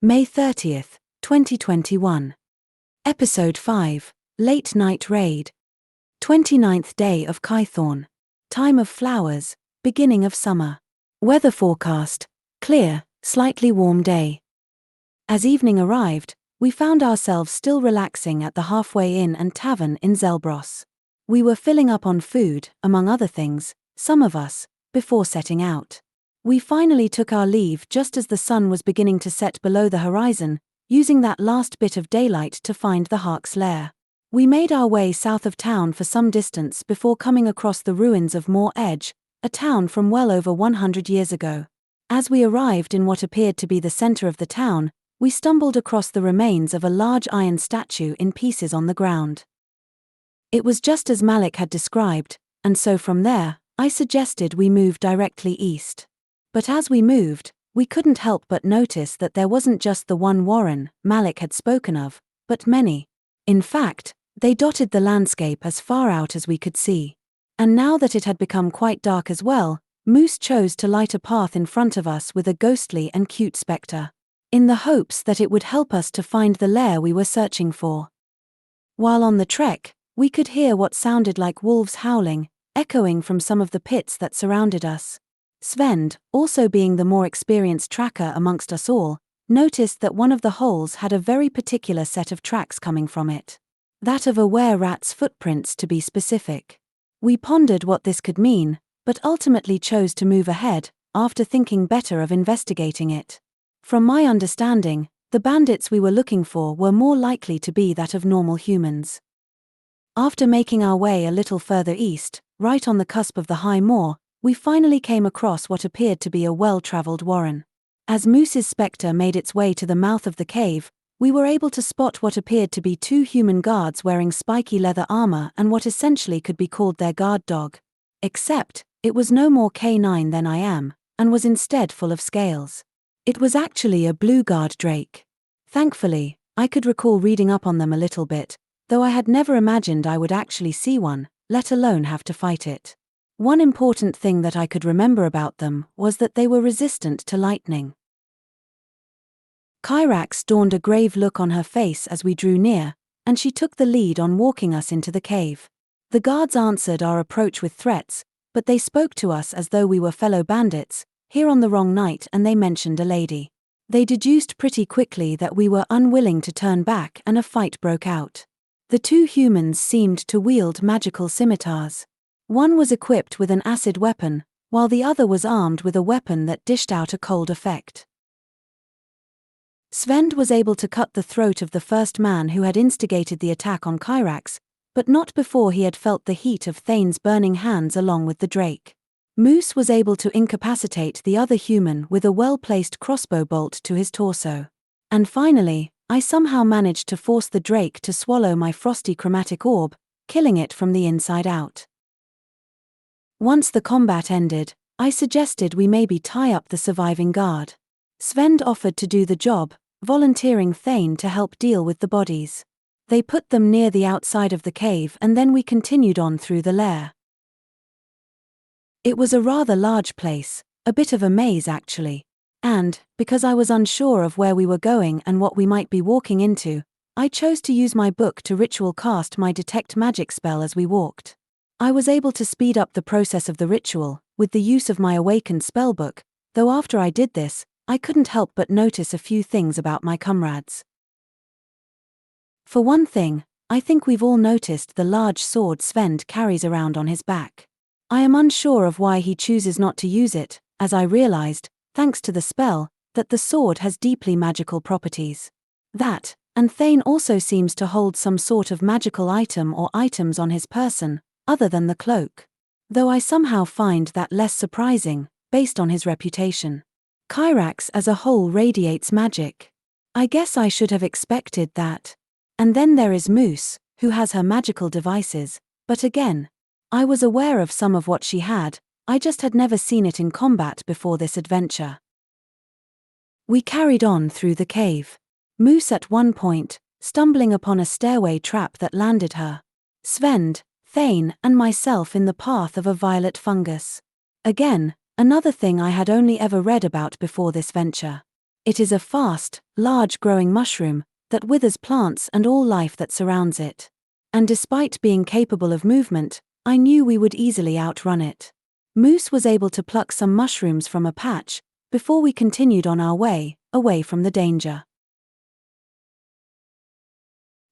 May 30th, 2021. Episode 5, Late Night Raid. 29th day of Kythorn. Time of flowers, beginning of summer. Weather forecast, clear, slightly warm day. As evening arrived, we found ourselves still relaxing at the halfway inn and tavern in Zelbros. We were filling up on food, among other things, some of us, before setting out. We finally took our leave just as the sun was beginning to set below the horizon, using that last bit of daylight to find the Hark's lair. We made our way south of town for some distance before coming across the ruins of Moor Edge, a town from well over 100 years ago. As we arrived in what appeared to be the center of the town, we stumbled across the remains of a large iron statue in pieces on the ground. It was just as Malik had described, and so from there, I suggested we move directly east. But as we moved, we couldn't help but notice that there wasn't just the one warren Malik had spoken of, but many. In fact, they dotted the landscape as far out as we could see. And now that it had become quite dark as well, Moose chose to light a path in front of us with a ghostly and cute spectre, in the hopes that it would help us to find the lair we were searching for. While on the trek, we could hear what sounded like wolves howling, echoing from some of the pits that surrounded us. Svend, also being the more experienced tracker amongst us all, noticed that one of the holes had a very particular set of tracks coming from it. That of a were-rat's footprints to be specific. We pondered what this could mean, but ultimately chose to move ahead, after thinking better of investigating it. From my understanding, the bandits we were looking for were more likely to be that of normal humans. After making our way a little further east, right on the cusp of the high moor, we finally came across what appeared to be a well-traveled warren. As Moose's spectre made its way to the mouth of the cave, we were able to spot what appeared to be two human guards wearing spiky leather armor and what essentially could be called their guard dog. Except, it was no more canine than I am, and was instead full of scales. It was actually a blue guard drake. Thankfully, I could recall reading up on them a little bit, though I had never imagined I would actually see one, let alone have to fight it. One important thing that I could remember about them was that they were resistant to lightning. Kairax dawned a grave look on her face as we drew near, and she took the lead on walking us into the cave. The guards answered our approach with threats, but they spoke to us as though we were fellow bandits, here on the wrong night, and they mentioned a lady. They deduced pretty quickly that we were unwilling to turn back, and a fight broke out. The two humans seemed to wield magical scimitars. One was equipped with an acid weapon, while the other was armed with a weapon that dished out a cold effect. Svend was able to cut the throat of the first man who had instigated the attack on Kairax, but not before he had felt the heat of Thane's burning hands along with the drake. Moose was able to incapacitate the other human with a well-placed crossbow bolt to his torso. And finally, I somehow managed to force the drake to swallow my frosty chromatic orb, killing it from the inside out. Once the combat ended, I suggested we maybe tie up the surviving guard. Svend offered to do the job, volunteering Thane to help deal with the bodies. They put them near the outside of the cave, and then we continued on through the lair. It was a rather large place, a bit of a maze actually, and, because I was unsure of where we were going and what we might be walking into, I chose to use my book to ritual cast my detect magic spell as we walked. I was able to speed up the process of the ritual, with the use of my awakened spellbook, though after I did this, I couldn't help but notice a few things about my comrades. For one thing, I think we've all noticed the large sword Svend carries around on his back. I am unsure of why he chooses not to use it, as I realized, thanks to the spell, that the sword has deeply magical properties. That, and Thane also seems to hold some sort of magical item or items on his person, other than the cloak. Though I somehow find that less surprising, based on his reputation. Kairax as a whole radiates magic. I guess I should have expected that. And then there is Moose, who has her magical devices, but again, I was aware of some of what she had, I just had never seen it in combat before this adventure. We carried on through the cave. Moose at one point, stumbling upon a stairway trap that landed her. Svend, Thane, and myself in the path of a violet fungus. Again, another thing I had only ever read about before this venture. It is a fast, large-growing mushroom that withers plants and all life that surrounds it. And despite being capable of movement, I knew we would easily outrun it. Moose was able to pluck some mushrooms from a patch before we continued on our way, away from the danger.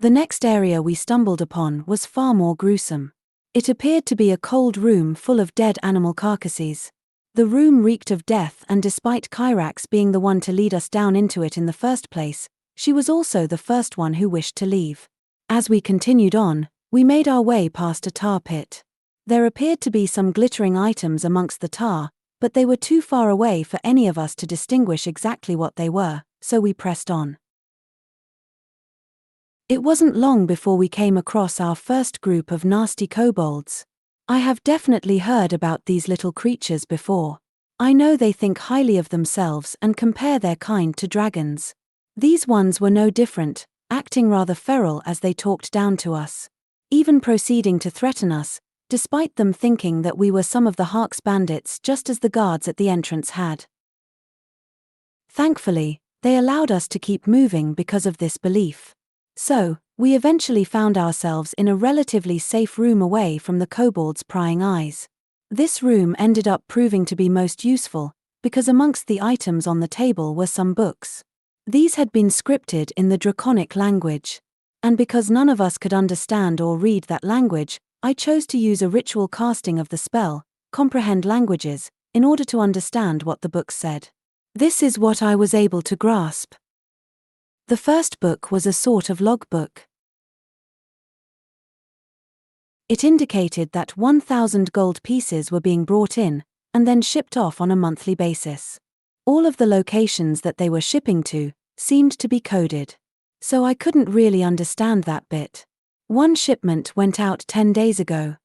The next area we stumbled upon was far more gruesome. It appeared to be a cold room full of dead animal carcasses. The room reeked of death, and despite Kairax being the one to lead us down into it in the first place, she was also the first one who wished to leave. As we continued on, we made our way past a tar pit. There appeared to be some glittering items amongst the tar, but they were too far away for any of us to distinguish exactly what they were, so we pressed on. It wasn't long before we came across our first group of nasty kobolds. I have definitely heard about these little creatures before. I know they think highly of themselves and compare their kind to dragons. These ones were no different, acting rather feral as they talked down to us, even proceeding to threaten us, despite them thinking that we were some of the Hark's bandits, just as the guards at the entrance had. Thankfully, they allowed us to keep moving because of this belief. So, we eventually found ourselves in a relatively safe room away from the kobolds' prying eyes. This room ended up proving to be most useful, because amongst the items on the table were some books. These had been scripted in the Draconic language. And because none of us could understand or read that language, I chose to use a ritual casting of the spell, Comprehend Languages, in order to understand what the books said. This is what I was able to grasp. The first book was a sort of logbook. It indicated that 1,000 gold pieces were being brought in, and then shipped off on a monthly basis. All of the locations that they were shipping to seemed to be coded. So I couldn't really understand that bit. One shipment went out 10 days ago.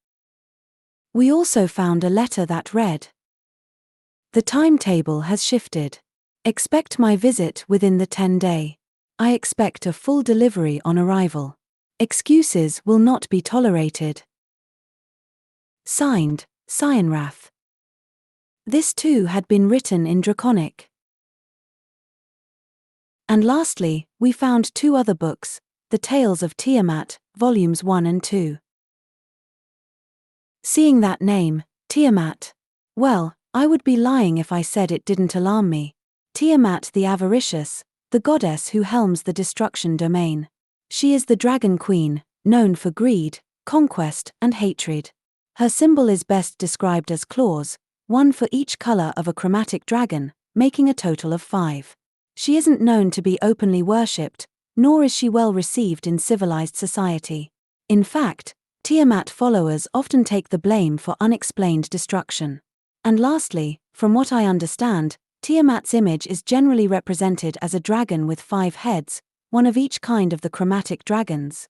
We also found a letter that read, "The timetable has shifted. Expect my visit within the 10-day. I expect a full delivery on arrival. Excuses will not be tolerated. Signed, Cyanrath." This too had been written in Draconic. And lastly, we found 2 other books, The Tales of Tiamat, Volumes 1 and 2. Seeing that name, Tiamat, well, I would be lying if I said it didn't alarm me. Tiamat the Avaricious, the goddess who helms the destruction domain. She is the dragon queen, known for greed, conquest, and hatred. Her symbol is best described as claws, 1 for each color of a chromatic dragon, making a total of 5. She isn't known to be openly worshipped, nor is she well received in civilized society. In fact, Tiamat followers often take the blame for unexplained destruction. And lastly, from what I understand, Tiamat's image is generally represented as a dragon with 5 heads, 1 of each kind of the chromatic dragons.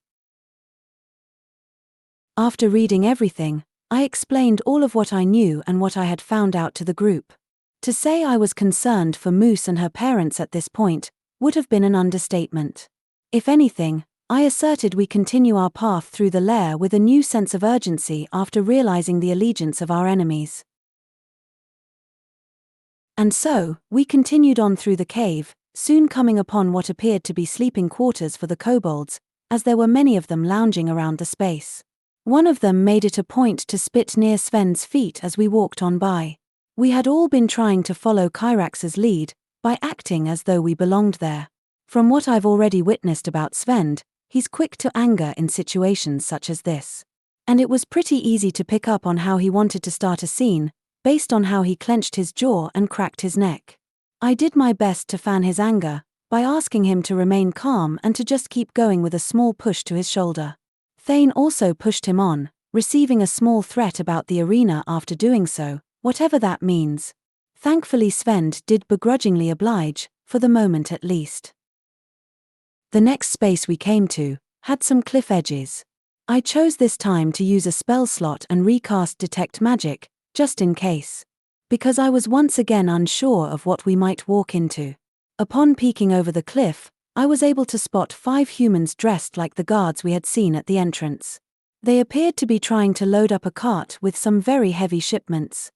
After reading everything, I explained all of what I knew and what I had found out to the group. To say I was concerned for Moose and her parents at this point would have been an understatement. If anything, I asserted we continue our path through the lair with a new sense of urgency after realizing the allegiance of our enemies. And so, we continued on through the cave, soon coming upon what appeared to be sleeping quarters for the kobolds, as there were many of them lounging around the space. One of them made it a point to spit near Svend's feet as we walked on by. We had all been trying to follow Kairax's lead, by acting as though we belonged there. From what I've already witnessed about Svend, he's quick to anger in situations such as this. And it was pretty easy to pick up on how he wanted to start a scene, based on how he clenched his jaw and cracked his neck. I did my best to fan his anger, by asking him to remain calm and to just keep going with a small push to his shoulder. Thane also pushed him on, receiving a small threat about the arena after doing so, whatever that means. Thankfully Svend did begrudgingly oblige, for the moment at least. The next space we came to had some cliff edges. I chose this time to use a spell slot and recast Detect Magic, just in case. Because I was once again unsure of what we might walk into. Upon peeking over the cliff, I was able to spot 5 humans dressed like the guards we had seen at the entrance. They appeared to be trying to load up a cart with some very heavy shipments.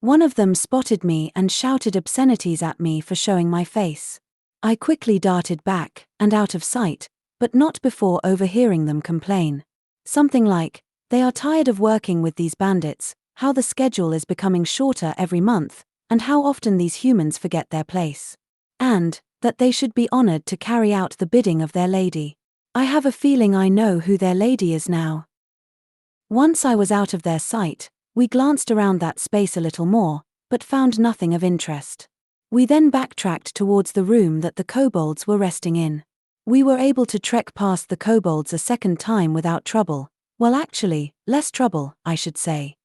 One of them spotted me and shouted obscenities at me for showing my face. I quickly darted back, and out of sight, but not before overhearing them complain. Something like, they are tired of working with these bandits, how the schedule is becoming shorter every month, and how often these humans forget their place. And, that they should be honored to carry out the bidding of their lady. I have a feeling I know who their lady is now. Once I was out of their sight, we glanced around that space a little more, but found nothing of interest. We then backtracked towards the room that the kobolds were resting in. We were able to trek past the kobolds a second time without trouble. Well, actually, less trouble, I should say.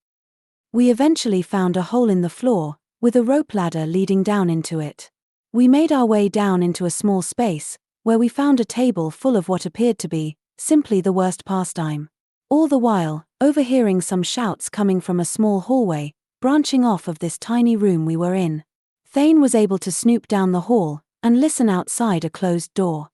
We eventually found a hole in the floor, with a rope ladder leading down into it. We made our way down into a small space, where we found a table full of what appeared to be, simply the worst pastime. All the while, overhearing some shouts coming from a small hallway, branching off of this tiny room we were in. Thane was able to snoop down the hall, and listen outside a closed door.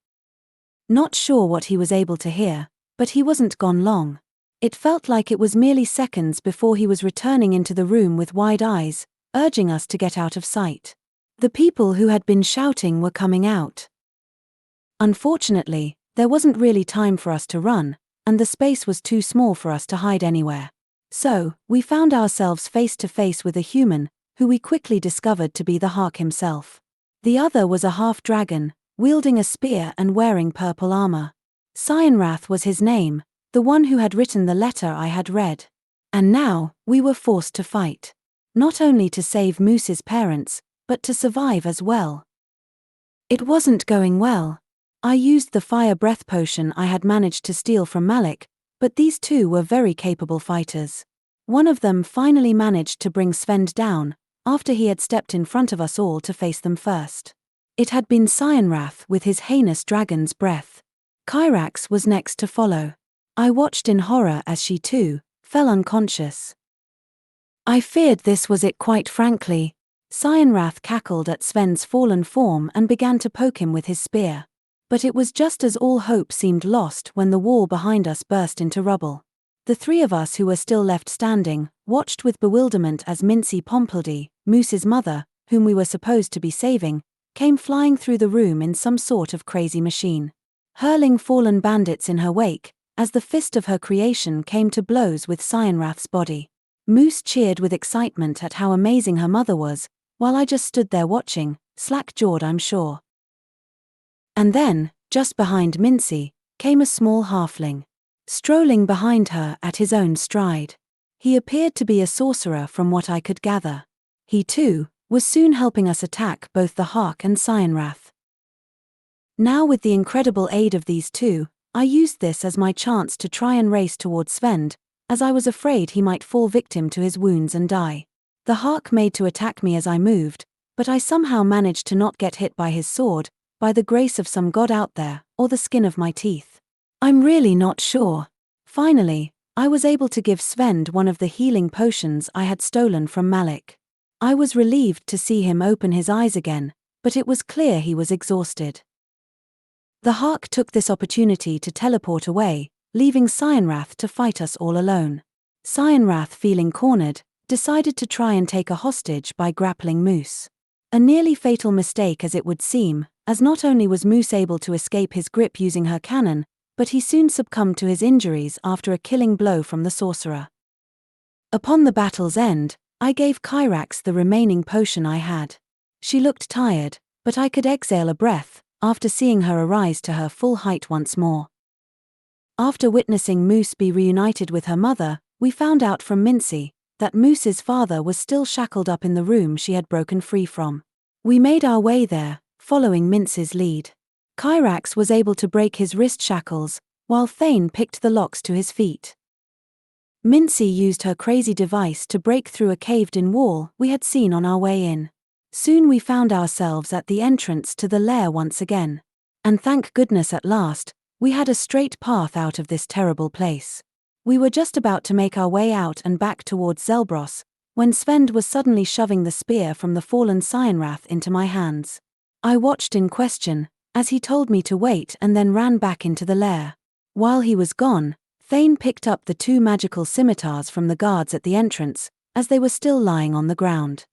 Not sure what he was able to hear, but he wasn't gone long. It felt like it was merely seconds before he was returning into the room with wide eyes, urging us to get out of sight. The people who had been shouting were coming out. Unfortunately, there wasn't really time for us to run, and the space was too small for us to hide anywhere. So, we found ourselves face to face with a human, who we quickly discovered to be the Hark himself. The other was a half-dragon, wielding a spear and wearing purple armor. Cyanrath was his name, the one who had written the letter I had read. And now, we were forced to fight. Not only to save Moose's parents, but to survive as well. It wasn't going well. I used the fire breath potion I had managed to steal from Malik, but these two were very capable fighters. One of them finally managed to bring Svend down, after he had stepped in front of us all to face them first. It had been Cyanrath with his heinous dragon's breath. Kairax was next to follow. I watched in horror as she too fell unconscious. I feared this was it, quite frankly. Cyanrath cackled at Svend's fallen form and began to poke him with his spear. But it was just as all hope seemed lost when the wall behind us burst into rubble. The three of us who were still left standing watched with bewilderment as Mincy Pompledy, Moose's mother, whom we were supposed to be saving, came flying through the room in some sort of crazy machine, hurling fallen bandits in her wake, as the fist of her creation came to blows with Cyanrath's body. Moose cheered with excitement at how amazing her mother was, while I just stood there watching, slack-jawed I'm sure. And then, just behind Mincy, came a small halfling, strolling behind her at his own stride. He appeared to be a sorcerer from what I could gather. He too was soon helping us attack both the Hark and Cyanrath. Now with the incredible aid of these two, I used this as my chance to try and race towards Svend, as I was afraid he might fall victim to his wounds and die. The Hark made to attack me as I moved, but I somehow managed to not get hit by his sword, by the grace of some god out there, or the skin of my teeth. I'm really not sure. Finally, I was able to give Svend one of the healing potions I had stolen from Malik. I was relieved to see him open his eyes again, but it was clear he was exhausted. The Hark took this opportunity to teleport away, leaving Cyanrath to fight us all alone. Cyanrath, feeling cornered, decided to try and take a hostage by grappling Moose. A nearly fatal mistake as it would seem, as not only was Moose able to escape his grip using her cannon, but he soon succumbed to his injuries after a killing blow from the sorcerer. Upon the battle's end, I gave Kairax the remaining potion I had. She looked tired, but I could exhale a breath after seeing her arise to her full height once more. After witnessing Moose be reunited with her mother, we found out from Mincy that Moose's father was still shackled up in the room she had broken free from. We made our way there, following Mincy's lead. Kairax was able to break his wrist shackles, while Thane picked the locks to his feet. Mincy used her crazy device to break through a caved-in wall we had seen on our way in. Soon we found ourselves at the entrance to the lair once again. And thank goodness at last, we had a straight path out of this terrible place. We were just about to make our way out and back towards Zelbros, when Svend was suddenly shoving the spear from the fallen Cyanrath into my hands. I watched in question, as he told me to wait and then ran back into the lair. While he was gone, Thane picked up the two magical scimitars from the guards at the entrance, as they were still lying on the ground.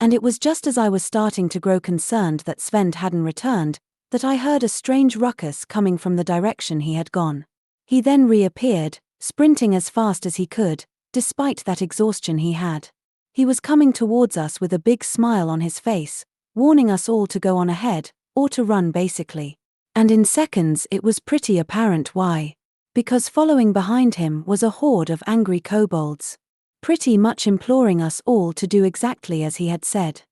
And it was just as I was starting to grow concerned that Svend hadn't returned, that I heard a strange ruckus coming from the direction he had gone. He then reappeared, sprinting as fast as he could, despite that exhaustion he had. He was coming towards us with a big smile on his face, warning us all to go on ahead, or to run basically. And in seconds it was pretty apparent why. Because following behind him was a horde of angry kobolds, pretty much imploring us all to do exactly as he had said.